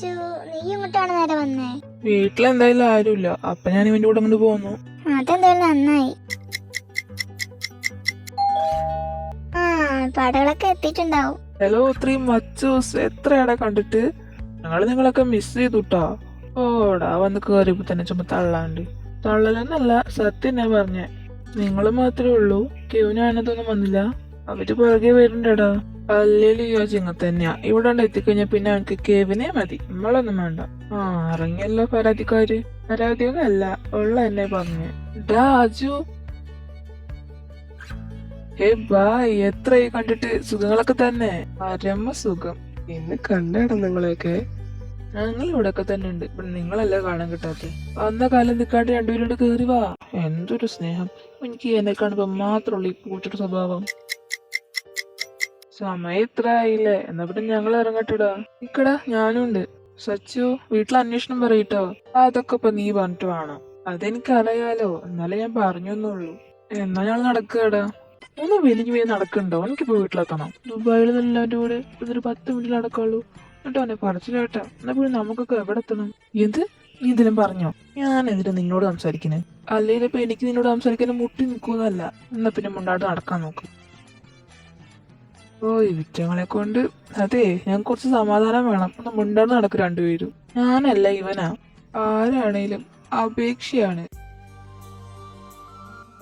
സച്ചു, നീ ഇങ്ങോട്ടാണ് നേരെ വന്നേ? വീട്ടിലെന്തായാലും ആരുമില്ല, അപ്പൊ ഞാൻ ഇവന്റെ കൂടെ അങ്ങോട്ട് പോന്നു. അതെന്തായാലും നന്നായി. ആ, പടകളൊക്കെ എത്തിയിട്ടുണ്ടാവും. ഹലോ 3 മച്ചൂസ്, എത്രയാടാ കണ്ടിട്ട്? ഞങ്ങള് നിങ്ങളൊക്കെ മിസ് ചെയ്തുട്ടാ. ഓടാ വന്ന് കേറിയപ്പോ തന്നെ ചുമ തള്ളാണ്ട്. തള്ളലെന്നല്ല, സത്യം ഞാൻ പറഞ്ഞേ. നിങ്ങള് മാത്രമേ ഉള്ളൂ, കെവിനാനതൊന്നും വന്നില്ല. അവര് പുറകെ വരുന്നുണ്ടടാ. അല്ലേലും ഈ ചിങ്ങ തന്നെയാ. ഇവിടെ എത്തിക്കഴിഞ്ഞാ പിന്നെ അവനക്ക് കെവിനെ മതി, നമ്മളൊന്നും വേണ്ട. ആ, ഇറങ്ങിയല്ലോ പരാതിക്കാര്. പരാതിയൊന്നും അല്ല, ഉള്ള എന്നെ പറഞ്ഞേ. ഡാ അജു, ഹേ ബായ്, എത്രയായി കണ്ടിട്ട്? സുഖങ്ങളൊക്കെ തന്നെ? പരമ സുഖം. ഇന്ന് കണ്ടാടാ നിങ്ങളെയൊക്കെ. ഞങ്ങൾ ഇവിടെയൊക്കെ തന്നെ ഉണ്ട്. ഇവിടെ നിങ്ങളല്ലേ കാണാൻ കിട്ടാത്ത. അന്ന കാലം നിൽക്കാണ്ട് രണ്ടുപേരോട് കേറി വാ. എന്തൊരു സ്നേഹം. എനിക്ക് എന്നെ കാണുമ്പോ മാത്രമുള്ളൂ ഈ പൂച്ചയുടെ സ്വഭാവം. സമയം ഇത്ര ആയില്ലേ, എന്നാ പിന്നെ ഞങ്ങൾ ഇറങ്ങട്ടിടാ. ഇക്കടാ, ഞാനും ഉണ്ട്. സച്ചു, വീട്ടിൽ അന്വേഷണം പറയിട്ടോ. അതൊക്കെ ഇപ്പൊ നീ പറഞ്ഞിട്ട് വേണം. അതെനിക്കറിയാലോ, എന്നാലേ ഞാൻ പറഞ്ഞൊന്നുള്ളൂ. എന്നാ ഞങ്ങൾ നടക്കടാ. ഒന്ന് വലിഞ്ഞു പോയി നടക്കണ്ടോ? എനിക്കിപ്പോ വീട്ടിലെത്തണം. ദുബായിൽ എല്ലാവരുടെ കൂടെ ഇതൊരു 10 മിനിറ്റ് നടക്കുള്ളൂ. എന്നിട്ട് അവനെ പറിച്ചിട്ടാ. എന്നാ പിന്നെ നമുക്കൊക്കെ എവിടെ എത്തണം? എന്ത്, നീ ഇതിലും പറഞ്ഞോ? ഞാൻ എന്തിനാ നിന്നോട് സംസാരിക്കുന്നേ? അല്ലെങ്കിൽ ഇപ്പൊ എനിക്ക് നിന്നോട് സംസാരിക്കാൻ മുട്ടി നിൽക്കുന്നല്ല. എന്നാ പിന്നെ മുണ്ടാട്ട് നടക്കാൻ നോക്കും. ഓ, ഈ വിറ്റങ്ങളെ കൊണ്ട്. അതെ, ഞാൻ കുറച്ച് സമാധാനം വേണം. ഒന്ന് മുണ്ടാട് നടക്കും രണ്ടുപേരും. ഞാനല്ല, ഇവനാ. ആരാണേലും അപേക്ഷയാണ്.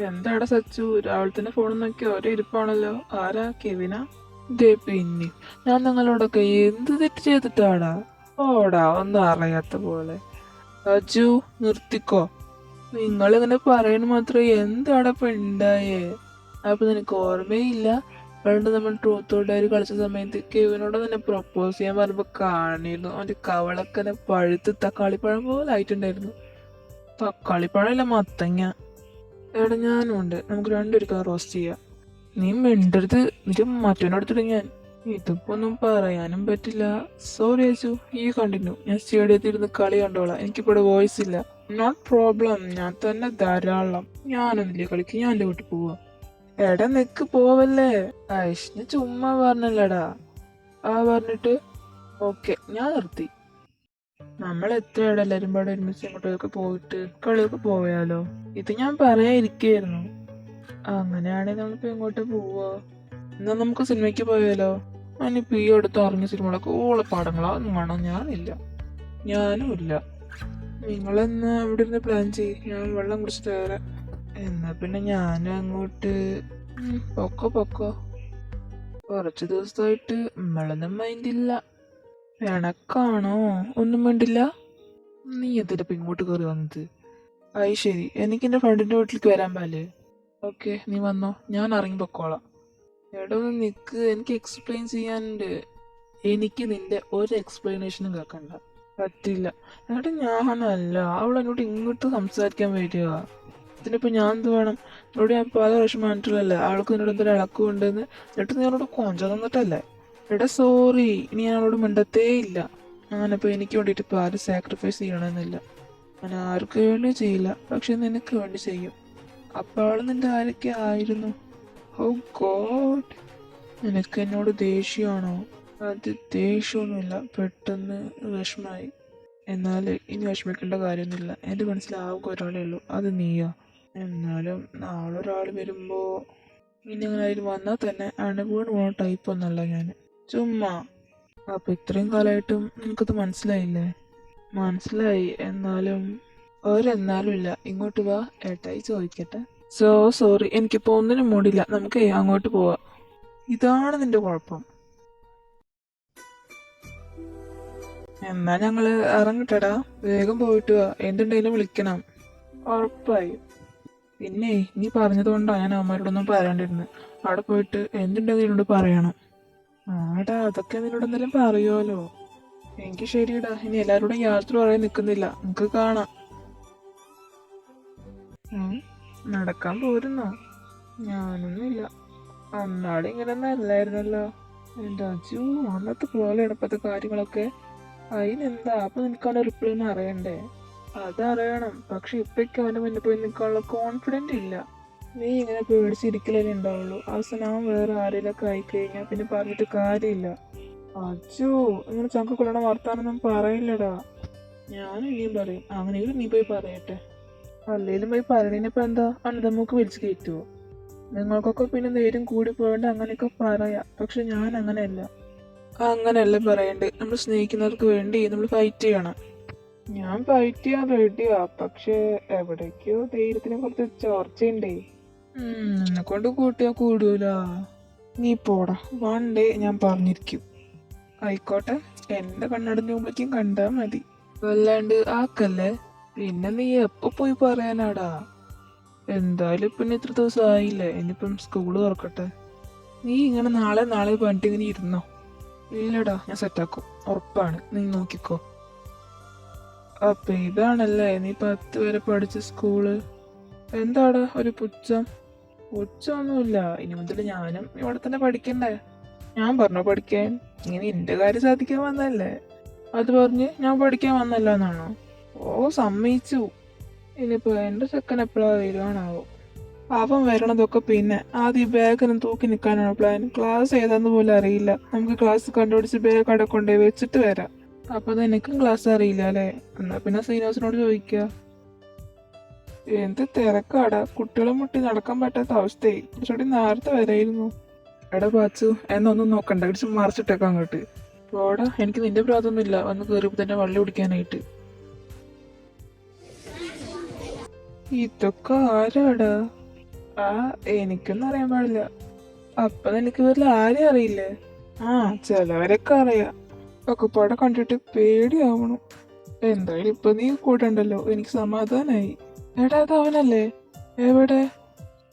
എന്താടാ സച്ചു, രാവിലെ തന്നെ ഫോൺ നോക്കി ഒരേ ഇരിപ്പാണല്ലോ. ആരാ, കെവിനാ? ദേ പിന്നെ, ഞാൻ നിങ്ങളോടൊക്കെ എന്ത് തെറ്റ് ചെയ്തിട്ടാടാ? ഓടാ, ഒന്നും അറിയാത്ത പോലെ. സച്ചു, നിർത്തിക്കോ. നിങ്ങളിങ്ങനെ പറയണ മാത്രം എന്താടാ ഇപ്പൊ ഉണ്ടായേ? അപ്പൊ നിനക്ക് ഓർമ്മയില്ല? പണ്ട് നമ്മൾ ട്രൂത്ത് ഓർ ഡയറി കളിച്ച സമയത്ത് കെവിനോട് തന്നെ പ്രപ്പോസ് ചെയ്യാൻ പറയുമ്പോ കാണിരുന്നു. അവന്റെ കവളൊക്കെ പഴുത്ത് തക്കാളിപ്പഴം പോലെ ആയിട്ടുണ്ടായിരുന്നു. തക്കാളിപ്പഴമില്ല, മത്തങ്ങ. എടാ, ഞാനും ഉണ്ട്. നമുക്ക് രണ്ടുപേർക്കും റോസ്റ്റ് ചെയ്യാം. നീ മിണ്ടരുത്, ഇത് മറ്റവനടുത്തിട്ട് ഞാൻ. ഇതിപ്പോ ഒന്നും പറയാനും പറ്റില്ല. സോറി അച്ചു, ഈ കണ്ടിന്യൂ. ഞാൻ സ്റ്റേഡിയത്തിൽ ഇരുന്ന് കളി കണ്ടോളാം. എനിക്കിപ്പോ ഇവിടെ വോയിസ് ഇല്ല. നോട്ട് പ്രോബ്ലം, ഞാൻ തന്നെ ധാരാളം. ഞാനൊന്നില്ലേ കളിക്ക്, ഞാൻ എന്റെ വീട്ടിൽ പോവാ. എടാ നിക്ക്, പോവല്ലേ. ഞാൻ ചുമ്മാ പറഞ്ഞല്ലടാ. ആ പറഞ്ഞിട്ട് ഓക്കെ, ഞാൻ നിർത്തി. നമ്മൾ എത്രയുടെ എല്ലാരും പാടെ ഒരുമിച്ച് ഇങ്ങോട്ടൊക്കെ പോയിട്ട് കളിയൊക്കെ പോയാലോ? ഇത് ഞാൻ പറയാതിരിക്കായിരുന്നു. അങ്ങനെയാണെങ്കിൽ നമ്മളിപ്പോ എങ്ങോട്ട് പോവോ? എന്നാ നമുക്ക് സിനിമയ്ക്ക് പോയാലോ? ഞാനിപ്പോ ഈ അടുത്ത് ഇറങ്ങിയ സിനിമകളൊക്കെ ഓളെ പടങ്ങളാ, ഒന്നും കാണാൻ ഞാനില്ല. ഞാനും ഇല്ല. നിങ്ങളെന്നാ ഇവിടെ ഇരുന്ന് പ്ലാൻ ചെയ്യ്, ഞാൻ വെള്ളം കുടിച്ചിട്ട് വരാം. എന്നാ പിന്നെ ഞാനും അങ്ങോട്ട്. പൊക്കോ പൊക്കോ. കുറച്ച് ദിവസമായിട്ട് നമ്മളൊന്നും മൈൻഡില്ല. പിണക്കാണോ? ഒന്നും വേണ്ടില്ല. നീ എന്തിനപ്പം ഇങ്ങോട്ട് കയറി വന്നത്? അയ് ശരി, എനിക്ക് എന്റെ ഫ്രണ്ടിന്റെ വീട്ടിലേക്ക് വരാൻ പാലേ? ഓക്കെ, നീ വന്നോ, ഞാൻ ഇറങ്ങി പൊക്കോളാം. എടാ ഒന്ന് നിക്ക്, എനിക്ക് എക്സ്പ്ലെയിൻ ചെയ്യാനുണ്ട്. എനിക്ക് നിന്റെ ഒരു എക്സ്പ്ലനേഷനും കേൾക്കണ്ട. പറ്റില്ല. എടാ ഞാനല്ല, അവളെന്നോട് ഇങ്ങോട്ട് സംസാരിക്കാൻ വരിക. ഇതിനിപ്പോ ഞാൻ എന്ത് വേണം? എന്നോട് ഞാൻ പല പ്രാവശ്യം പറഞ്ഞിട്ടുള്ളല്ലേ ആൾക്ക് നിന്നോട് എന്തൊരു ഇളക്കമുണ്ടെന്ന്. എന്നിട്ട് നീ അവളോട് കൊഞ്ച തന്നിട്ടല്ലേ? എടാ സോറി, ഇനി ഞാൻ അവളോട് മിണ്ടത്തേ ഇല്ല. ഞാനിപ്പോ എനിക്ക് വേണ്ടിയിട്ട് ഇപ്പൊ ആരും സാക്രിഫൈസ് ചെയ്യണമെന്നില്ല. ഞാൻ ആർക്ക് വേണ്ടി ചെയ്യില്ല, പക്ഷെ നിനക്ക് വേണ്ടി ചെയ്യും. അപ്പൊ അവള് നിന്റെ ആരൊക്കെ ആയിരുന്നു? ഓ ഗോഡ്, നിനക്ക് എന്നോട് ദേഷ്യമാണോ? അത് ദേഷ്യമൊന്നുമില്ല, പെട്ടെന്ന് വിഷമായി. എന്നാല് ഇനി വിഷമിക്കേണ്ട കാര്യമൊന്നുമില്ല. എന്റെ മനസ്സിലാവുക ഒരാളേ ഉള്ളൂ, അത് നീയാ. എന്നാലും നാളെ ഒരാൾ വരുമ്പോ ഇനി അങ്ങനെ ആരും വന്നാൽ തന്നെ അണുവീണ് പോണ ടൈപ്പ് ഒന്നല്ല ഞാൻ. ചുമ്മാ. അപ്പൊ ഇത്രയും കാലമായിട്ടും നിനക്കത് മനസ്സിലായില്ലേ? മനസ്സിലായി. എന്നാലും ഒരെന്നാലും ഇല്ല. ഇങ്ങോട്ട് വാ, ഏട്ടായി ചോദിക്കട്ടെ. സോറി, എനിക്കിപ്പോ ഒന്നിനും മൂടില്ല. നമുക്ക് അങ്ങോട്ട് പോവാ. ഇതാണ് നിന്റെ കുഴപ്പം. എന്നാ ഞങ്ങള് ഇറങ്ങട്ടെടാ. വേഗം പോയിട്ട് വാ, എന്തുണ്ടെങ്കിലും വിളിക്കണം. ഉറപ്പായി. പിന്നെ നീ പറഞ്ഞതുകൊണ്ടാ ഞാൻ അമ്മയോടൊന്നും പറയാണ്ടിരുന്നത്. അവിടെ പോയിട്ട് എന്തുണ്ടെങ്കിലും എന്നോട് പറയണം. ആടാ, അതൊക്കെ നിന്നോട് എന്തെങ്കിലും പറയുമല്ലോ. എനിക്ക് ശരിയടാ, ഇനി എല്ലാരോടും യാത്ര പറയാൻ നിൽക്കുന്നില്ല. നമുക്ക് കാണാം. നടക്കാൻ പോരുന്നോ? ഞാനൊന്നുമില്ല. അന്നാട് ഇങ്ങനൊന്നും അല്ലായിരുന്നല്ലോ. എന്റെ അജു, അന്നത്തെ പോലെ ഇടപ്പത്തെ കാര്യങ്ങളൊക്കെ. അതിനെന്താ, അപ്പൊ നിനക്ക് അവന്റെ റിപ്ലൈ ഒന്നും അറിയണ്ടേ? അതറിയണം, പക്ഷെ ഇപ്പൊക്കെ അവന്റെ മുന്നിൽ പോയി നിൽക്കാനുള്ള കോൺഫിഡന്റ് ഇല്ല. നീ ഇങ്ങനെ പേടിച്ചിരിക്കലേ ഉണ്ടാവുള്ളൂ. അവസാനം അവൻ വേറെ ആരെങ്കിലൊക്കെ ആയിക്കഴിഞ്ഞാൽ പിന്നെ പറഞ്ഞിട്ട് കാര്യമില്ല. അച്ഛോ, ഇങ്ങനെ ചങ്ക കൊല്ലണ വർത്താനൊന്നും പറയില്ലടാ. ഞാൻ ഇനിയും പറയും. അങ്ങനെയെങ്കിലും നീ പോയി പറയട്ടെ. അല്ലേലും പോയി പറയണിനിപ്പോ എന്താ, അനന്തമ്മക്ക് വിളിച്ച് കയറ്റുവോ? നിങ്ങൾക്കൊക്കെ പിന്നെ നേരം കൂടി പോയോണ്ട് അങ്ങനെയൊക്കെ പറയാം. പക്ഷെ ഞാൻ അങ്ങനെയല്ല. അങ്ങനെയല്ല പറയണ്ട്. നമ്മൾ സ്നേഹിക്കുന്നവർക്ക് വേണ്ടി നമ്മൾ ഫൈറ്റ് ചെയ്യണം. ഞാൻ ഫൈറ്റ് ചെയ്യാൻ റെഡിയാ. പക്ഷെ എവിടേക്കോ ധൈര്യത്തിനെ കുറച്ച് ചോർച്ചയുണ്ടേ. എന്നെ കൊണ്ട് കൂട്ടിയാ കൂടൂല. നീ പോടാ. വൺ ഡേ ഞാൻ പറഞ്ഞിരിക്കും. ആയിക്കോട്ടെ, എന്റെ കണ്ണടഞ്ഞുമ്പോഴേക്കും കണ്ടാ മതി. വല്ലാണ്ട് ആക്കല്ലേ. പിന്നെ നീ എപ്പോ പോയി പറയാനാടാ? എന്തായാലും പിന്നെ ഇത്ര ദിവസം ആയില്ലേ. ഇനിയിപ്പം സ്കൂള് തുറക്കട്ടെ. നീ ഇങ്ങനെ നാളെ നാളെ പറഞ്ഞിട്ട് ഇങ്ങനെ ഇരുന്നോ? ഇല്ലടാ, ഞാൻ സെറ്റാക്കും. ഉറപ്പാണ്. നീ നോക്കിക്കോ. അപ്പൊ ഇതാണല്ലേ നീ 10 വരെ പഠിച്ച സ്കൂള്? എന്താടാ ഒരു പുച്ഛം? പുച്ഛമൊന്നുമില്ല. ഇനി മുതൽ ഞാനും ഇവിടെ തന്നെ പഠിക്കണ്ടേ? ഞാൻ പറഞ്ഞോ പഠിക്കാൻ? ഇങ്ങനെ എന്റെ കാര്യം സാധിക്കാൻ വന്നല്ലേ? അത് പറഞ്ഞ് ഞാൻ പഠിക്കാൻ വന്നല്ല എന്നാണോ? ഓ, സമ്മതിച്ചു. ഇനിയിപ്പോ എന്റെ ചെക്കൻ എപ്പോഴാ വരുവാണാവോ? അവൻ വരണതൊക്കെ പിന്നെ. ആദ്യം ബാഗിനും തൂക്കി നിൽക്കാനാണ് പ്ലാൻ. ക്ലാസ് ഏതാന്ന് പോലും അറിയില്ല. നമുക്ക് ക്ലാസ് കണ്ടുപിടിച്ച് ബാഗ് അവിടെ കൊണ്ടുപോയി വെച്ചിട്ട് വരാം. അപ്പൊ നിനക്കും ക്ലാസ് അറിയില്ല അല്ലേ? എന്നാ പിന്നെ സീനിയേഴ്സിനോട് ചോദിക്കുക. എന്ത് തിരക്കാടാ. കുട്ടികളെ മുട്ടി നടക്കാൻ പറ്റാത്ത അവസ്ഥയായി. കുറച്ചുകൂടി നേരത്തെ വരായിരുന്നു. എടാ പാച്ചു, എന്നൊന്നും നോക്കണ്ട. ഇടിച്ച് മറിച്ചിട്ടേക്കാം അങ്ങോട്ട്. പോടാ, എനിക്ക് നിന്റെ പ്രാതൊന്നുമില്ല വന്ന് കയറിയപ്പോ തന്നെ വള്ളി കുടിക്കാനായിട്ട്. ഇതൊക്കെ ആരാടാ? ആ, എനിക്കൊന്നും അറിയാൻ പാടില്ല. അപ്പൊ നിനക്ക് വീട്ടിൽ ആരെയും അറിയില്ലേ? ആ, ചിലവരൊക്കെ അറിയാം. ഒക്കെ പാടെ കണ്ടിട്ട് പേടിയാവണു. എന്തായാലും ഇപ്പൊ നീ കൂടെ ഉണ്ടല്ലോ, എനിക്ക് സമാധാനായി. എടാ, അത് അവനല്ലേ? എവിടെ?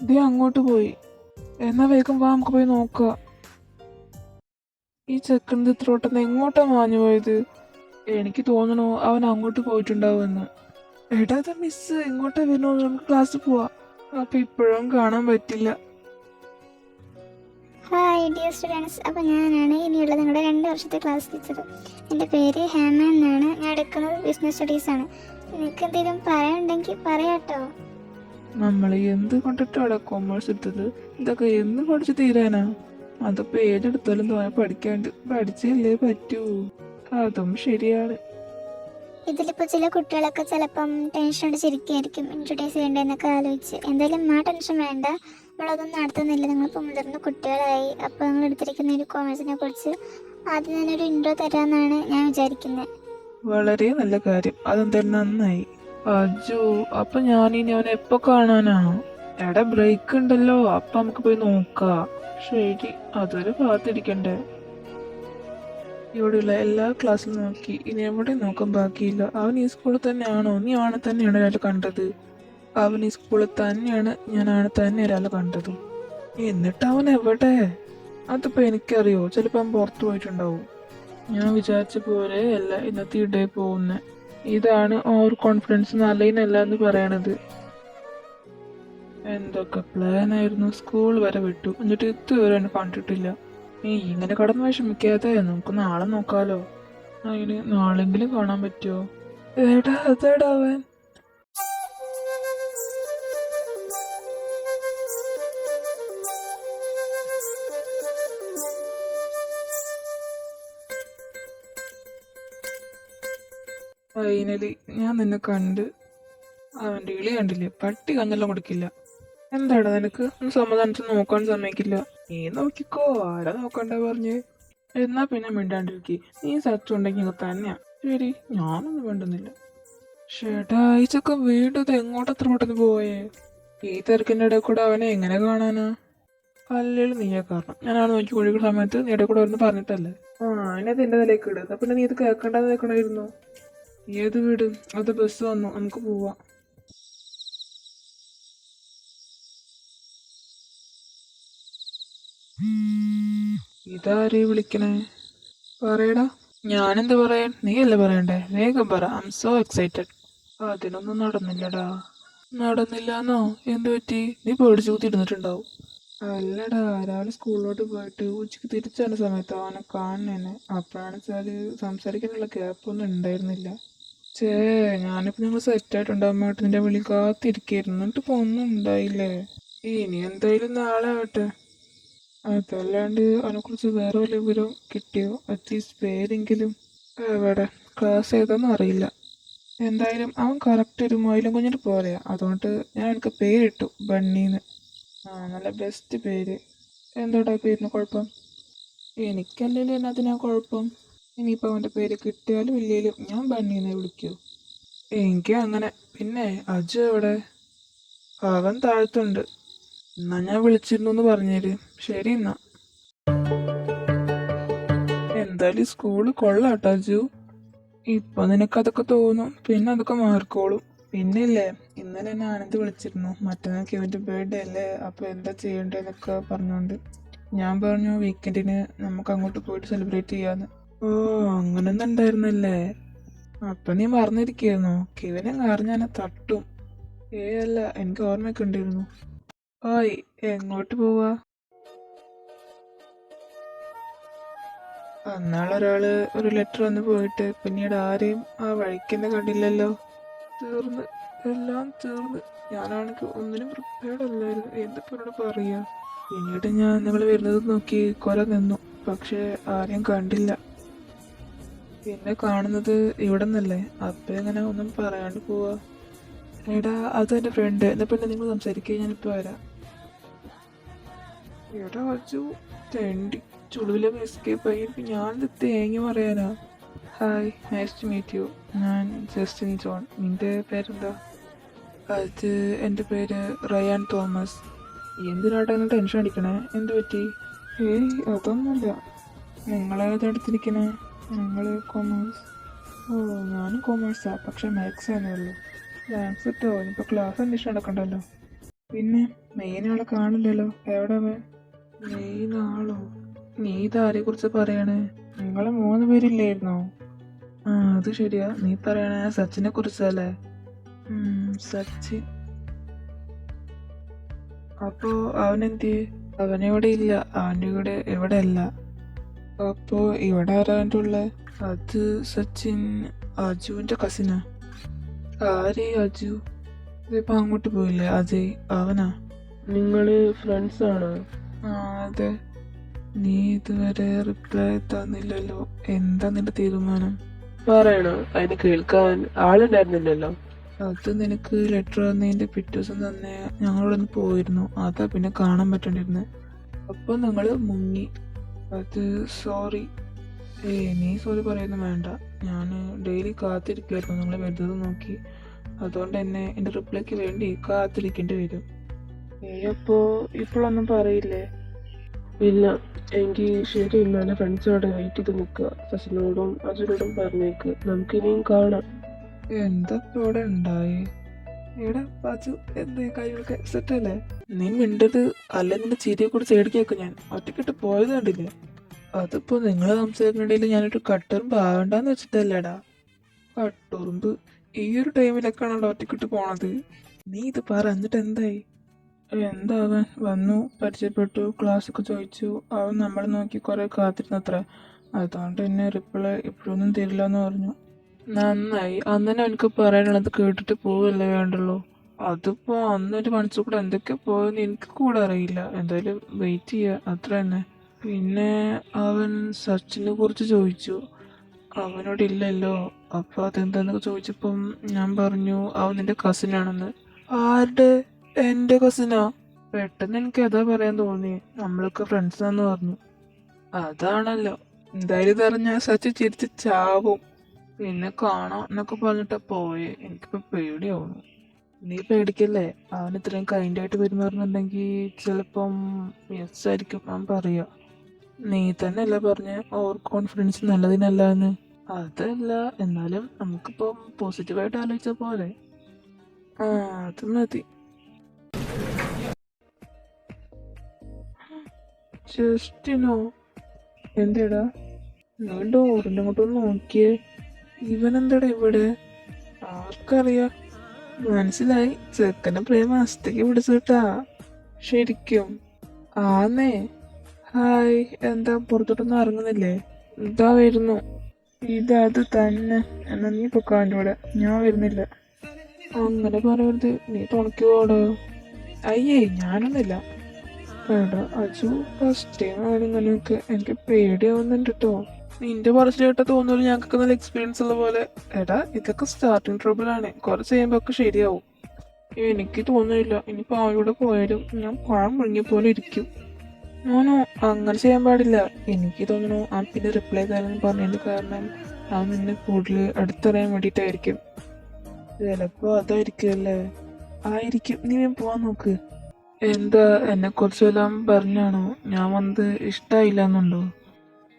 നീ അങ്ങോട്ട് പോയി. എന്നാ വേഗം വാ, നമുക്ക് പോയി നോക്കാം. ഈ ചെക്കൻ്റെ ത്രോട്ടെന്ന് എങ്ങോട്ടാ മാഞ്ഞു പോയത്? എനിക്ക് തോന്നണു അവൻ അങ്ങോട്ട് പോയിട്ടുണ്ടാവുമെന്ന്. എടാ, അത് മിസ് എങ്ങോട്ടാ വരുന്നോ? നമുക്ക് ക്ലാസ്സിൽ പോവാ. അപ്പൊ ഇപ്പോഴും കാണാൻ പറ്റില്ല. Hi dear students. അപ്പോൾ ഞാനാണ് ഇനിയുള്ള നിങ്ങളുടെ 2 വർഷത്തെ ക്ലാസ് ടീച്ചർ. എൻ്റെ പേര് ഹേമ എന്നാണ്. ഞാൻ എടുക്കുന്നത് ബിസിനസ് സ്റ്റഡീസാണ്. നിനക്ക് എന്തെങ്കിലും പറയാനുണ്ടെങ്കിൽ പറയാട്ടോ. നമ്മൾ എന്ത് കൊണ്ടിട്ടാണ് കൊമേഴ്സ് എടുത്തത്? ഇതൊക്കെ എന്ന് പഠിച്ചു തീരാനാ? അതിപ്പോ ഏതെടുത്താലും തോന്നെ പഠിക്കാണ്ട്. പഠിച്ചല്ലേ പറ്റൂ. അതും ശരിയാണ്. ഇതിലിപ്പോൾ ചില കുട്ടികളൊക്കെ ചിലപ്പം ടെൻഷൻ അടിച്ചിരിക്കുകയായിരിക്കും ഇൻട്രൊഡ്യൂസ് ചെയ്യേണ്ടതെന്നൊക്കെ ആലോചിച്ച്. എന്തായാലും ആ ടെൻഷൻ വേണ്ട. നമ്മളതൊന്നും നടത്തുന്നില്ല. നിങ്ങളിപ്പോൾ മുതിർന്ന കുട്ടികളായി. അപ്പോൾ നിങ്ങൾ എടുത്തിരിക്കുന്ന ഒരു കോമേഴ്സിനെ കുറിച്ച് ആദ്യം തന്നെ ഒരു ഇൻട്രോ തരാമെന്നാണ് ഞാൻ വിചാരിക്കുന്നത്. വളരെ നല്ല കാര്യം. അതെന്തായാലും നന്നായി. അജു, അപ്പൊ ഞാനിനി അവനെ എപ്പോ കാണാനാ? എടാ, ബ്രേക്ക് ഉണ്ടല്ലോ. അപ്പൊ നമുക്ക് പോയി നോക്കാം. ശരി, അതൊരു ഭാഗത്തിരിക്കണ്ടേ. ഇവിടെയുള്ള എല്ലാ ക്ലാസ്സിലും നോക്കി. ഇനി എവിടെ നോക്കാൻ ബാക്കിയില്ല. അവൻ ഈ സ്കൂളിൽ തന്നെയാണോ? നീ അവനെ തന്നെയാണ് ഒരാൾ കണ്ടത്. അവൻ ഈ സ്കൂളിൽ തന്നെയാണ്. ഞാനാണ് തന്നെ ഒരാൾ കണ്ടത്. എന്നിട്ട് അവൻ എവിടെ? അതിപ്പോ എനിക്കറിയോ? ചിലപ്പോ അവൻ പുറത്തു പോയിട്ടുണ്ടാവും. ഞാൻ വിചാരിച്ച പോലെ അല്ല ഇന്നത്തെ ഡേ പോകുന്നത്. ഇതാണ് ഓവർ കോൺഫിഡൻസ് നല്ലതിനല്ല എന്ന് പറയണത്. എന്തൊക്കെ പ്ലാൻ ആയിരുന്നു. സ്കൂൾ വരെ വിട്ടു, എന്നിട്ട് ഇതുവരെ എന്നെ കണ്ടിട്ടില്ല. നീ ഇങ്ങനെ കടന്ന് വിഷമിക്കാതെ നമുക്ക് നാളെ നോക്കാലോ. അതിന് നാളെങ്കിലും കാണാൻ പറ്റുമോ? ഏടാ, അതേടാ അവൻ. ഫൈനലി ഞാൻ നിന്നെ കണ്ട്. അവന്റെ ഇളി കണ്ടില്ലേ? പട്ടി കഞ്ഞെല്ലാം കൊടുക്കില്ല. എന്താടാ നിനക്ക്? ഒന്ന് സമാധാനത്തിൽ നോക്കാൻ സമ്മതിക്കില്ല. നീ നോക്കിക്കോ, ആരാ നോക്കണ്ട പറഞ്ഞ്? എന്നാ പിന്നെ മിണ്ടാണ്ടിരിക്കി. നീ സച്ചുണ്ടെങ്കിൽ തന്നെയാ. ശരി, ഞാനൊന്നും വേണ്ടുന്നില്ല. ചേട്ടാ, ഈ ചക്ക വീണ്ടും ഇത് എങ്ങോട്ട് അത്ര പെട്ടെന്ന് പോയേ? ഈ തിരക്കിന്റെ ഇടയിൽ കൂടെ അവനെ എങ്ങനെ കാണാനാ? അല്ലേലും നീയാ കാരണം. ഞാനാണ് നോക്കി ഒഴുകുന്ന സമയത്ത് നീ ഇടയിൽ കൂടെ വരുന്ന പറഞ്ഞിട്ടല്ലേ? അതിനകത്ത് എന്റെ തലേക്ക് ഇടുക. പിന്നെ നീ ഇത് കേൾക്കണ്ടെന്ന് കേൾക്കണമായിരുന്നു. ഏത് വീട്? അത് ബസ് വന്നു, നമുക്ക് പോവാം. ഇതാരേ വിളിക്കണേ? പറയടാ. ഞാനെന്ത് പറയാൻ? നീ അല്ലേ പറയണ്ടേ? വേഗം പറ. I M so excited. അതിനൊന്നും നടന്നില്ലടാ. നടന്നില്ലാന്നോ? എന്തു പറ്റി? നീ പേടിച്ചു കുത്തിയിരുന്നിട്ടുണ്ടാവും. അല്ലടാ, രാവിലെ സ്കൂളിലോട്ട് പോയിട്ട് ഉച്ചക്ക് തിരിച്ചാണ് സമയത്ത് അവനെ കാണുന്നേനെ. അപ്പോഴാണ് വെച്ചാല് സംസാരിക്കാനുള്ള ഗ്യാപ്പൊന്നും ഉണ്ടായിരുന്നില്ല. ചേ, ഞാനിപ്പോ നിങ്ങൾ സെറ്റായിട്ടുണ്ടാകുമ്പോട്ട് നിന്റെ വിളി കാത്തിരിക്കായിരുന്നു. എന്നിട്ട് ഇപ്പൊ ഒന്നും ഉണ്ടായില്ലേ? ഇനി എന്തായാലും നാളെ ആവട്ടെ. അതല്ലാണ്ട് അവനെക്കുറിച്ച് വേറെ വല്ല വിവരവും കിട്ടിയോ? അറ്റ്ലീസ്റ്റ് പേരെങ്കിലും. എവിടെ? ക്ലാസ് ഏതാന്നും അറിയില്ല. എന്തായാലും അവൻ കറക്റ്റ് ഒരു മയിലും കുഞ്ഞിട്ട് പോലെയാ. അതുകൊണ്ട് ഞാൻ എനിക്ക് പേരിട്ടു ബണ്ണീന്ന്. നല്ല ബെസ്റ്റ് പേര്. എന്താടാ പേരിന് കുഴപ്പം? എനിക്കല്ലെങ്കിൽ എന്നതിനാ കുഴപ്പം? ഇനിയിപ്പോൾ അവൻ്റെ പേര് കിട്ടിയാലും ഇല്ലേലും ഞാൻ ബണ്ണീന്നെ വിളിക്കൂ. എനിക്കും അങ്ങനെ. പിന്നെ അജു എവിടെ? അവൻ താഴത്തുണ്ട്. എന്നാ ഞാൻ വിളിച്ചിരുന്നു എന്ന് പറഞ്ഞേര്. ശരി എന്നാ. എന്തായാലും സ്കൂള് കൊള്ളാട്ടോ അജു. ഇപ്പൊ നിനക്കതൊക്കെ തോന്നും, പിന്നെ അതൊക്കെ മാറിക്കോളും. പിന്നെ ഇല്ലേ, ഇന്നലെ എന്നെ ആനന്ദ് വിളിച്ചിരുന്നു. മറ്റന്നാൾക്ക് ഇവന്റെ ബർത്ത്ഡേ അല്ലേ, അപ്പൊ എന്താ ചെയ്യണ്ടേന്നൊക്കെ പറഞ്ഞോണ്ട്. ഞാൻ പറഞ്ഞു വീക്കെൻഡിന് നമുക്ക് അങ്ങോട്ട് പോയിട്ട് സെലിബ്രേറ്റ് ചെയ്യാന്ന്. ഓ, അങ്ങനൊന്നും ഉണ്ടായിരുന്നല്ലേ? അപ്പൊ നീ മറന്നിരിക്കുന്നു. കിവനെ അറിഞ്ഞാൽ തട്ടും. അല്ല, എനിക്ക് ഓർമ്മയൊക്കെ ഉണ്ടായിരുന്നു. ഓയ്, എങ്ങോട്ട് പോവാ? അന്നാളൊരാള് ഒരു ലെറ്റർ വന്ന് പോയിട്ട് പിന്നീട് ആരെയും ആ വഴിക്കെന്നെ കണ്ടില്ലല്ലോ. തീർന്ന്, എല്ലാം തീർന്ന്. ഞാനാണെങ്കിൽ ഒന്നിനും പ്രിപ്പയർഡ് അല്ലായിരുന്നു. എന്തിപ്പോ എന്നോട് പറയാ? പിന്നീട് ഞാൻ നിങ്ങൾ വരുന്നത് നോക്കി കുറെ നിന്നു, പക്ഷെ ആരെയും കണ്ടില്ല. പിന്നെ കാണുന്നത് ഇവിടെ നിന്നല്ലേ, അപ്പൊ എങ്ങനെ ഒന്നും പറയാണ്ട് പോവാ? എടാ, അത് എന്റെ ഫ്രണ്ട്. എന്നാ പിന്നെ നിങ്ങൾ സംസാരിക്കുക, ഞാനിപ്പോ വരാം. എടാ അജു, തെണ്ടി ചുളുവിലൊക്കെ എസ്കേപ്പ് ആയി. ഇപ്പൊ ഞാൻ തേങ്ങി പറയാനാ. Hi, nice to meet you. ഞാൻ ജസ്റ്റിൻ ജോൺ. നിന്റെ പേരെന്താ? അത് എൻ്റെ പേര് റയാൻ തോമസ്. എന്തിനാട്ടാ നിങ്ങൾ ടെൻഷൻ അടിക്കണേ? എന്ത് പറ്റി? ഏയ്, അതൊന്നുമില്ല. നിങ്ങളേതെടുത്തിരിക്കണേ? ഞങ്ങൾ കൊമേഴ്സ്. ഓ, ഞാനും കൊമേഴ്സാ, പക്ഷെ മാത്സ് തന്നെ ഉള്ളൂ. താങ്ക്സ് കേട്ടോ. ഇനിയിപ്പോൾ ക്ലാസ് അന്വേഷണം നടക്കണ്ടല്ലോ. പിന്നെ മെയിൻ ആളെ കാണില്ലല്ലോ. എവിടെ അവൻ? മെയിൻ ആളോ? നീ ഇതാരെ കുറിച്ച് പറയണേ? നിങ്ങള് 3 പേരില്ലായിരുന്നോ? ആ, അത് ശരിയാ. നീ പറയണേ സച്ചിനെ കുറിച്ചല്ലേ? സച്ചിൻ. അപ്പോ അവനെന്തി? അവനിവിടെ ഇല്ല. അവൻ്റെ കൂടെ ഇവിടെ അല്ല. അപ്പോ ഇവിടെ ആരാ അവൻ്റെ ഉള്ളേ? അത് സച്ചിൻ അജുവിന്റെ കസിനാ. ആരേ അജു? ഇതിപ്പോ അങ്ങോട്ട് പോയില്ലേ അജയ്? അവനാ. നിങ്ങള് ഫ്രണ്ട്സ് ആണോ? ആ, അതെ. നീ ഇതുവരെ റിപ്ലൈ തന്നില്ലല്ലോ. എന്താ നിന്റെ തീരുമാനം? പറയണോ? അതിന് കേൾക്കാൻ ആളുണ്ടായിരുന്നില്ലല്ലോ. അത് നിനക്ക് ലെറ്റർ വന്നതിന്റെ പിറ്റേ ദിവസം തന്നെ ഞങ്ങളോടൊന്ന് പോയിരുന്നു. അതാ പിന്നെ കാണാൻ പറ്റണ്ടിരുന്നത്. അപ്പൊ നിങ്ങള് മുങ്ങി. അത് സോറി. നീ സോറി പറയുന്നു വേണ്ട. ഞാൻ ഡെയിലി കാത്തിരിക്കുമായിരുന്നു നിങ്ങൾ വരുന്നത് നോക്കി. അതുകൊണ്ട് തന്നെ എൻ്റെ റിപ്ലൈക്ക് വേണ്ടി കാത്തിരിക്കേണ്ടി വരും. അപ്പോ ഇപ്പോഴൊന്നും പറയില്ലേ? ഇല്ല, എങ്കിൽ ശരി. എന്നാലും ഫ്രണ്ട്സോടെ വെയിറ്റ് ചെയ്ത് നിൽക്കുക. സച്ചിനോടും അജുനോടും പറഞ്ഞേക്ക്, നമുക്കിനിയും കാണാം. എന്താ ഇവിടെ ഉണ്ടായി? എടാ പാച്ചു, എന്തേ കൈയൊക്കെ സെറ്റല്ലേ? നീ മിണ്ടത്, അല്ല നിന്റെ ചിരിയെ കൂടി ചേടിക്കേക്കും. ഞാൻ ഒറ്റക്കിട്ട് പോയത് കണ്ടില്ലേ? അതിപ്പോ നിങ്ങൾ സംസാരിക്കണ്ടില്ല. ഞാനൊരു കട്ടുറുമ്പ് ആവണ്ടെന്ന് വെച്ചിട്ടല്ലേടാ. കട്ടുറുമ്പ് ഈ ഒരു ടൈമിലൊക്കെയാണോ ഒറ്റക്കിട്ട് പോണത്? നീ ഇത് പറ, എന്നിട്ട് എന്തായി? എന്താ അവൻ വന്നു, പരിചയപ്പെട്ടു, ക്ലാസ്സൊക്കെ ചോദിച്ചു. അവൻ നമ്മളെ നോക്കി കുറെ കാത്തിരുന്നത്ര. അതുകൊണ്ട് എന്നെ റിപ്ലൈ ഇപ്പോഴൊന്നും തരില്ല എന്ന് പറഞ്ഞു. നന്നായി. അന്നെ അവനക്ക് പറയാനുള്ളത് കേട്ടിട്ട് പോവല്ലേ വേണ്ടുള്ളൂ. അതിപ്പോ അന്നൊരു മനസ്സിൽ കൂടെ എന്തൊക്കെ പോയെന്ന് എനിക്ക് കൂടെ അറിയില്ല. എന്തായാലും വെയിറ്റ് ചെയ്യുക, അത്ര തന്നെ. പിന്നെ അവൻ സച്ചിനെ കുറിച്ച് ചോദിച്ചു. അവനോട് ഇല്ലല്ലോ. അപ്പൊ അതെന്താന്നൊക്കെ ചോദിച്ചപ്പം ഞാൻ പറഞ്ഞു അവൻ നിന്റെ കസിനാണെന്ന്. ആരുടെ? എന്റെ കസിനാ? പെട്ടെന്ന് എനിക്ക് അതാ പറയാൻ തോന്നി. നമ്മളൊക്കെ ഫ്രണ്ട്സാന്ന് പറഞ്ഞു. അതാണല്ലോ. എന്തായാലും ഇതറിഞ്ഞ സച്ചി ചിരിച്ച് ചാവും. പിന്നെ കാണാം എന്നൊക്കെ പറഞ്ഞിട്ടാ പോയെ. എനിക്കിപ്പോ പേടിയാവുന്നു. നീ പേടിക്കല്ലേ. അവൻ ഇത്രയും കൈൻഡായിട്ട് പെരുമാറുന്നുണ്ടെങ്കിൽ ചിലപ്പം യെസ് ആയിരിക്കും അവൻ പറയാ. നീ തന്നെ അല്ല പറഞ്ഞ ഓവർ കോൺഫിഡൻസ് നല്ലതിനല്ല എന്ന്. അതല്ല, എന്നാലും നമുക്കിപ്പം പോസിറ്റീവായിട്ട് ആലോചിച്ച പോലെ. ആ, അത് മതി. ജസ്റ്റിനോ? എന്തേടാ? നീ ഡോറിന്റെ അങ്ങോട്ടൊന്ന് നോക്കിയേ. ഇവനെന്താടാ ഇവിടെ? ആർക്കറിയാ? മനസ്സിലായി, ചെക്കന്റെ പ്രേമ അസ്ഥയ്ക്ക് പിടിച്ചിട്ടാ. ശരിക്കും? ആന്നേ. ഹായ്, എന്താ പുറത്തോട്ടൊന്നും ഇറങ്ങുന്നില്ലേ? ഇതാ വരുന്നു. ഇതത് തന്നെ. എന്നാ നീ പൊക്കാൻ്റെ കൂടെ, ഞാൻ വരുന്നില്ല. അങ്ങനെ പറയരുത്, നീ തുണയ്ക്ക് പോടോ. അയ്യേ, ഞാനൊന്നുമില്ല. എടാ അജു, ഫസ്റ്റ് ടൈം ആണ് ഇങ്ങനെയൊക്കെ. എനിക്ക് പേടിയാവുന്നുണ്ട് കേട്ടോ. നിന്റെ പറച്ചിൽ കേട്ട തോന്നുന്നു ഞങ്ങൾക്ക് നല്ല എക്സ്പീരിയൻസ് ഉള്ള പോലെ. എടാ ഇതൊക്കെ സ്റ്റാർട്ടിങ് ട്രബിൾ ആണ്, കുറച്ച് കഴിയുമ്പോ ഒക്കെ ശരിയാവും. എനിക്ക് തോന്നുന്നില്ല ഇനിയിപ്പോ അവളോട് പോയാലും ഞാൻ പഴം മുഴുങ്ങിയ പോലെ ഇരിക്കും. നോനോ, അങ്ങനെ ചെയ്യാൻ പാടില്ല. എനിക്ക് തോന്നുന്നു ആ പിന്നെ റിപ്ലൈ തരാൻ പറഞ്ഞതിന്റെ കാരണം അവൻ നിന്നെ കൂടുതൽ അടുത്തറിയാൻ വേണ്ടിയിട്ടായിരിക്കും. ചിലപ്പോ അതായിരിക്കുമല്ലേ. ആയിരിക്കും. നീ വേഗം പോവാൻ നോക്ക്. എന്താ, എന്നെ കുറിച്ചെല്ലാം പറഞ്ഞാണോ? ഞാൻ വന്നത് ഇഷ്ടായില്ല എന്നുണ്ടോ?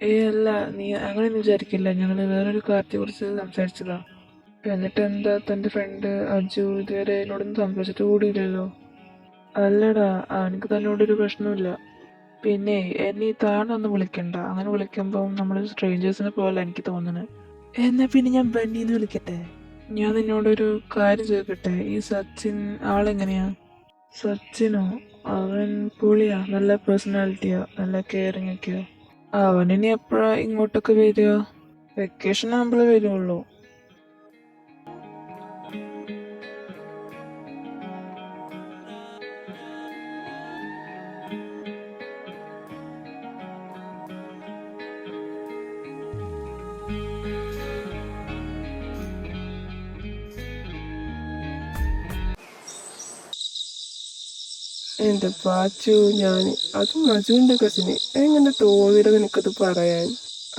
അല്ല, നീ അങ്ങനെയൊന്നും വിചാരിക്കില്ല. ഞങ്ങള് വേറൊരു കാര്യത്തെ കുറിച്ച് സംസാരിച്ചതാ. എന്നിട്ട് എന്താ, തന്റെ ഫ്രണ്ട് അജു ഇതുവരെ എന്നോടൊന്നും സംസാരിച്ചിട്ട് കൂടിയില്ലല്ലോ? അല്ലടാ, എനിക്ക് തന്നോടൊരു പ്രശ്നമില്ല. പിന്നെ എന്നെ താണൊന്നും വിളിക്കണ്ട. അങ്ങനെ വിളിക്കുമ്പോൾ നമ്മൾ സ്ട്രേഞ്ചേഴ്സിനെ പോലെ എനിക്ക് തോന്നുന്നത്. എന്നാ പിന്നെ ഞാൻ ബണ്ണീന്ന് വിളിക്കട്ടെ? ഞാൻ നിന്നോടൊരു കാര്യം ചോദിക്കട്ടെ? ഈ സച്ചിൻ ആളെങ്ങനെയാ? സച്ചിനോ? അവൻ പൊളിയാ, നല്ല പേഴ്സണാലിറ്റിയാ, നല്ല കെയറിങ് ഒക്കെയാ. അവനിനി എപ്പോഴാ ഇങ്ങോട്ടൊക്കെ വരിക? വെക്കേഷൻ ആകുമ്പോഴേ വരുള്ളൂ. എന്റെ പാച്ചു, ഞാൻ അത് മജുവിന്റെ കസിന്. എങ്ങനെ തോന്നിയത് നിനക്കത് പറയാൻ?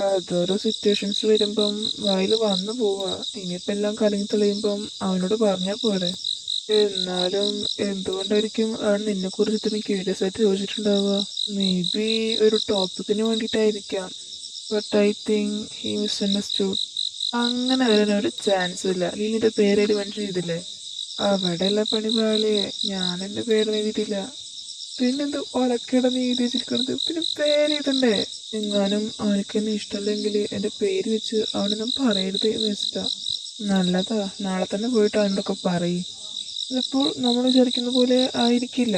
അതൊരു സിറ്റുവേഷൻസ് വരുമ്പം വായിൽ വന്നു പോവാ. ഇനിയിപ്പോ എല്ലാം കലങ്ങി തെളിയുമ്പം അവനോട് പറഞ്ഞാ പോരെ. എന്നാലും എന്തുകൊണ്ടായിരിക്കും അവൻ നിന്നെ കുറിച്ച് ഇത്രയും ക്യൂരിയസ് ആയിട്ട് ചോദിച്ചിട്ടുണ്ടാവുക? മേ ബി ഒരു ടോപ്പിക്കിന് വേണ്ടിയിട്ടായിരിക്കാം. But I think he misunderstood. അങ്ങനെ വരാൻ ഒരു ചാൻസ് ഇല്ല. നീ നിന്റെ പേരേല് മെൻഷൻ ചെയ്തില്ലേ? അവിടെയുള്ള പണിപാളിയെ, ഞാൻ എന്റെ പേര് എഴുതിയിട്ടില്ല. പിന്നെന്ത് ഒലക്കയുടെ നീ എഴുതി വെച്ചിരിക്കണത്? പിന്നെ പേര് എഴുതണ്ടേ? എങ്ങാനും അവനക്ക് എന്നെ ഇഷ്ടമല്ലെങ്കിൽ എന്റെ പേര് വെച്ച് അവനൊന്നും പറയരുത് എന്ന് വെച്ചിട്ടാ. നല്ലതാ, നാളെ തന്നെ പോയിട്ട് അവനോടൊക്കെ പറയും. ചിലപ്പോൾ നമ്മൾ വിചാരിക്കുന്ന പോലെ ആയിരിക്കില്ല.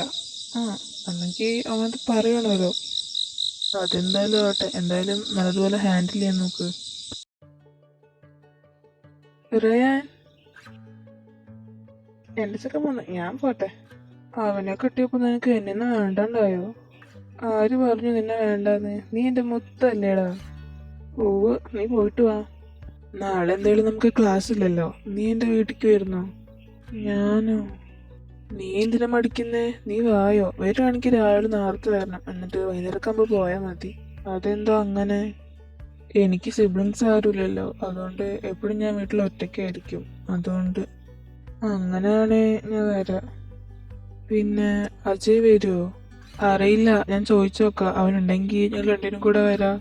ആ, അല്ലെങ്കിൽ അവനത് പറയണമല്ലോ. അതെന്തായാലും ആവട്ടെ, എന്തായാലും നല്ലതുപോലെ ഹാൻഡിൽ ചെയ്യാൻ നോക്ക്. റയാൻ, എന്റെ ചെക്കൻ വന്നു, ഞാൻ പോട്ടെ. അവനെ കിട്ടിയപ്പോ നിനക്ക് എന്നെ വേണ്ടണ്ടായോ? ആര് പറഞ്ഞു നിന്നെ വേണ്ടാന്ന്? നീ എന്റെ മുത്തല്ലേടാ. ഓവ്, നീ പോയിട്ട് വാ. നാളെ എന്തായാലും നമുക്ക് ക്ലാസ് ഇല്ലല്ലോ. നീ എന്റെ വീട്ടിക്ക് വരുന്നോ? ഞാനോ? നീ എന്തിനാ മടിക്കുന്നേ? നീ വായോ. വരുവാണെങ്കിൽ രാവിലെ നേരത്തെ വരണം, എന്നിട്ട് വൈകുന്നേരക്കാകുമ്പോ പോയാ മതി. അതെന്താ അങ്ങനെ? എനിക്ക് സിബ്ലിങ്സ് ആരുമില്ലല്ലോ, അതുകൊണ്ട് എപ്പോഴും ഞാൻ വീട്ടിൽ ഒറ്റയ്ക്കായിരിക്കും. അതുകൊണ്ട് അങ്ങനെയാണേ ഞാൻ വരാം. പിന്നെ അജയ് വരുമോ? അറിയില്ല, ഞാൻ ചോദിച്ചു നോക്കാം. അവനുണ്ടെങ്കിൽ ഞങ്ങൾ രണ്ടിനും കൂടെ വരാം.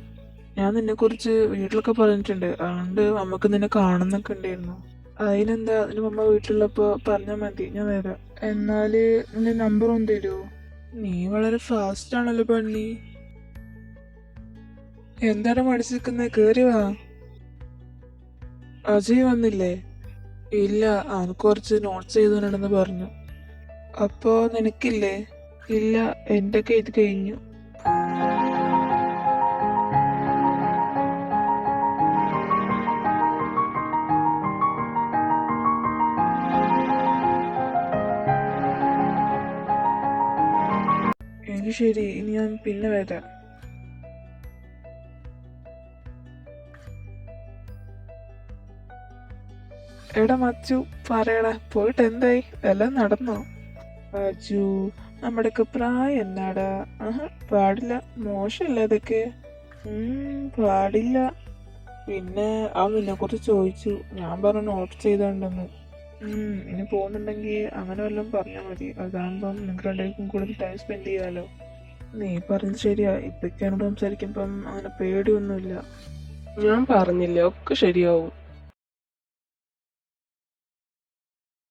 ഞാൻ നിന്നെ കുറിച്ച് വീട്ടിലൊക്കെ പറഞ്ഞിട്ടുണ്ട്, അതുകൊണ്ട് നമുക്ക് നിന്നെ കാണുന്നൊക്കെ ഉണ്ടായിരുന്നു. അതിനെന്താ, നിന്റെ മമ്മ വീട്ടിലുള്ളപ്പോ പറഞ്ഞാൽ മതി, ഞാൻ വരാം. എന്നാല് നിന്റെ നമ്പർ ഒന്ന് തരുമോ? നീ വളരെ ഫാസ്റ്റ് ആണല്ലോ പണി. എന്താണ് മടിച്ചിരിക്കുന്നത്? കേറി വാ. അജയ് വന്നില്ലേ? ഇല്ല, അവന് കുറച്ച് നോട്ട്സ് എഴുതാനുണ്ടെന്ന് പറഞ്ഞു. അപ്പോ നിനക്കില്ലേ? ഇല്ല, എന്റെ ഒക്കെ ഇത് കഴിഞ്ഞു. എങ്കിൽ ശരി, ഇനി ഞാൻ പിന്നെ വരാം. എടാ മച്ചു, പറയടാ, പോയിട്ട് എന്തായി? എല്ലാം നടന്നോ? അജു, നമ്മുടെയൊക്കെ പ്രായം എന്നാടാ? ആഹാ, പാടില്ല, മോശമല്ല അതൊക്കെ. പാടില്ല. പിന്നെ അവൻ നിന്നെ കുറിച്ച് ചോദിച്ചു, ഞാൻ പറഞ്ഞു നോട്ട് ചെയ്തോണ്ടെന്ന്. ഇനി പോകുന്നുണ്ടെങ്കിൽ അങ്ങനെ വല്ലതും പറഞ്ഞാൽ മതി. അതാകുമ്പം നിങ്ങൾക്ക് രണ്ടുപേർക്കും കൂടുതൽ ടൈം സ്പെൻഡ് ചെയ്യാലോ. നീ പറഞ്ഞത് ശരിയാ, ഇപ്പൊക്കെ എന്നോട് സംസാരിക്കുമ്പം അങ്ങനെ പേടിയൊന്നുമില്ല. ഞാൻ പറഞ്ഞില്ലേ, ഒക്കെ ശരിയാവും.